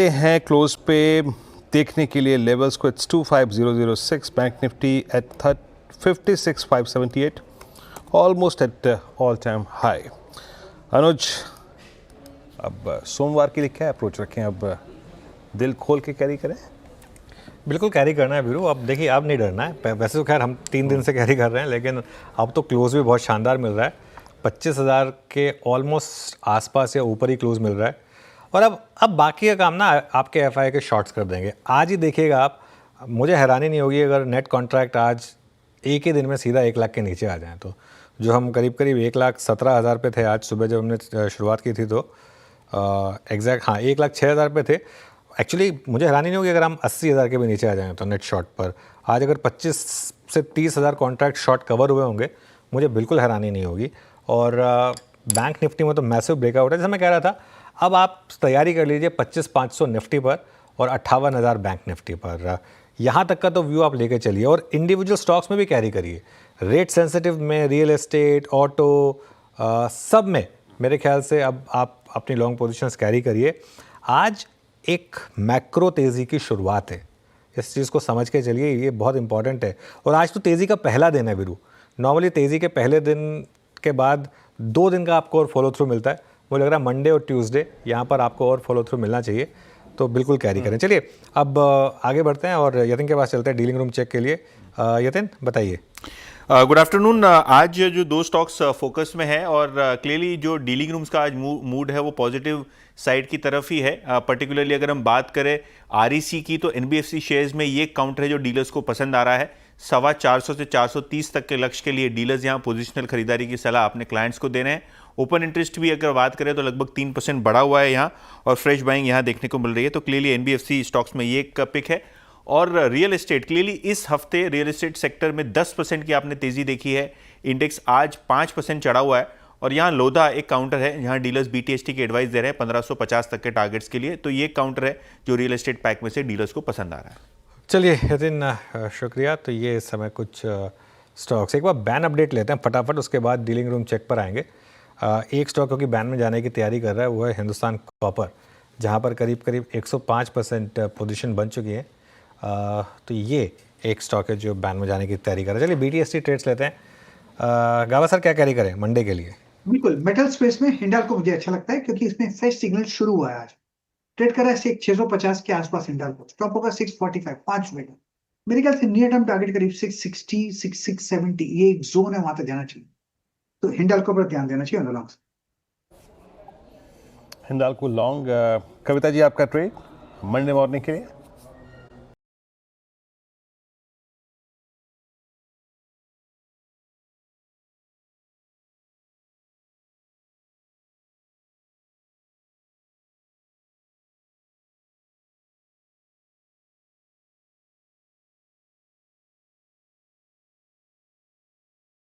हैं क्लोज पे देखने के लिए लेवल्स को। It's 25006, bank Nifty at 56,578, almost at all time high. Anuj, अब सोमवार के लिए क्या अप्रोच रखें? अब दिल खोल के कैरी करें? बिल्कुल कैरी करना है वीरू। अब देखिए, अब नहीं डरना है। वैसे तो खैर हम 3 दिन से कैरी कर रहे हैं, लेकिन अब तो क्लोज भी बहुत शानदार मिल रहा है। 25,000 के ऑलमोस्ट आसपास या ऊपर ही क्लोज मिल रहा है। और अब बाकी का काम ना आपके एफआई के शॉर्ट्स कर देंगे। आज ही देखिएगा आप, मुझे हैरानी नहीं होगी अगर नेट कॉन्ट्रैक्ट आज एक ही दिन में सीधा 1 लाख के नीचे आ जाएँ। तो जो हम करीब 1,17,000 पे थे आज सुबह जब हमने शुरुआत की थी, तो एग्जैक्ट 1,06,000 पे थे। एक्चुअली मुझे हैरानी नहीं होगी अगर हम 80,000 के भी नीचे आ जाएँ तो नेट शॉर्ट पर। आज अगर 25 से 30,000 कॉन्ट्रैक्ट शॉर्ट कवर हुए होंगे, मुझे बिल्कुल हैरानी नहीं होगी। और बैंक निफ्टी में तो मैसिव ब्रेकआउट है। जैसे मैं कह रहा था, अब आप तैयारी कर लीजिए 25,500 निफ्टी पर और 58,000 बैंक निफ्टी पर। यहाँ तक का तो व्यू आप लेके चलिए और इंडिविजुअल स्टॉक्स में भी कैरी करिए। रेट सेंसिटिव में रियल एस्टेट, ऑटो, सब में मेरे ख्याल से अब आप अपनी लॉन्ग पोजीशंस कैरी करिए। आज एक मैक्रो तेज़ी की शुरुआत है, इस चीज़ को समझ के चलिए, ये बहुत इंपॉर्टेंट है। और आज तो तेज़ी का पहला दिन है वीरू। नॉर्मली तेज़ी के पहले दिन के बाद 2 दिन का आपको और फॉलो थ्रू मिलता है। मुझे लग रहा है मंडे और ट्यूसडे यहाँ पर आपको और फॉलो थ्रू मिलना चाहिए, तो बिल्कुल कैरी करें। चलिए अब आगे बढ़ते हैं और यतिन के पास चलते हैं डीलिंग रूम चेक के लिए। यतिन, बताइए। Good afternoon. आज जो 2 स्टॉक्स फोकस में है और क्लियरली जो डीलिंग रूम्स का आज मूड है वो पॉजिटिव साइड की तरफ ही है। पर्टिकुलरली अगर हम बात करें आरईसी की, तो एनबीएफसी शेयर्स में ये काउंटर है जो डीलर्स को पसंद आ रहा है। 450 से 430 तक के लक्ष्य के लिए डीलर्स यहाँ पोजिशनल खरीदारी की सलाह अपने क्लाइंट्स को दे रहे हैं। ओपन इंटरेस्ट भी अगर बात करें तो लगभग 3% बढ़ा हुआ है यहाँ और फ्रेश बाइंग यहाँ देखने को मिल रही है। तो क्लियरली एनबीएफसी स्टॉक्स में ये एक पिक है। और रियल एस्टेट, क्लियरली इस हफ्ते रियल एस्टेट सेक्टर में 10% की आपने तेजी देखी है। इंडेक्स आज 5% चढ़ा हुआ है और यहाँ लोधा एक काउंटर है जहाँ डीलर्स बीटीएसटी की एडवाइस दे रहे हैं 1550 तक के टारगेट्स के लिए। तो ये काउंटर है जो रियल एस्टेट पैक में से डीलर्स को पसंद आ रहा है। चलिए यतिन, शुक्रिया। तो ये इस समय कुछ स्टॉक्स, एक बार बैन अपडेट लेते हैं फटाफट, उसके बाद डीलिंग रूम चेक पर आएंगे। एक स्टॉक क्योंकि बैन में जाने की तैयारी कर रहा है, वो है हिंदुस्तान कॉपर, जहाँ पर करीब 105% पोजीशन बन चुकी है। तो ये एक स्टॉक है जो बैन में जाने की तैयारी कर रहा है। चलिए बीटीएसटी ट्रेड्स लेते हैं। गावा सर, क्या कैरी करें मंडे के लिए? बिल्कुल, मेटल स्पेस में हिंडाल्को मुझे अच्छा लगता है क्योंकि इसमें फ्रेश सिग्नल शुरू हुआ है। आज ट्रेड कर रहा है 650 के आसपास हिंडाल्को, स्टॉप होगा 645 5 मिनट। मेरे ख्याल से नियर टर्म टारगेट करीब 660 670, ये एक जोन है, वहां तक जाना चाहिए। तो हिंडाल्को पर ध्यान देना चाहिए। Long Hindalco long. कविता जी, आपका ट्रेड मंडे मॉर्निंग के लिए?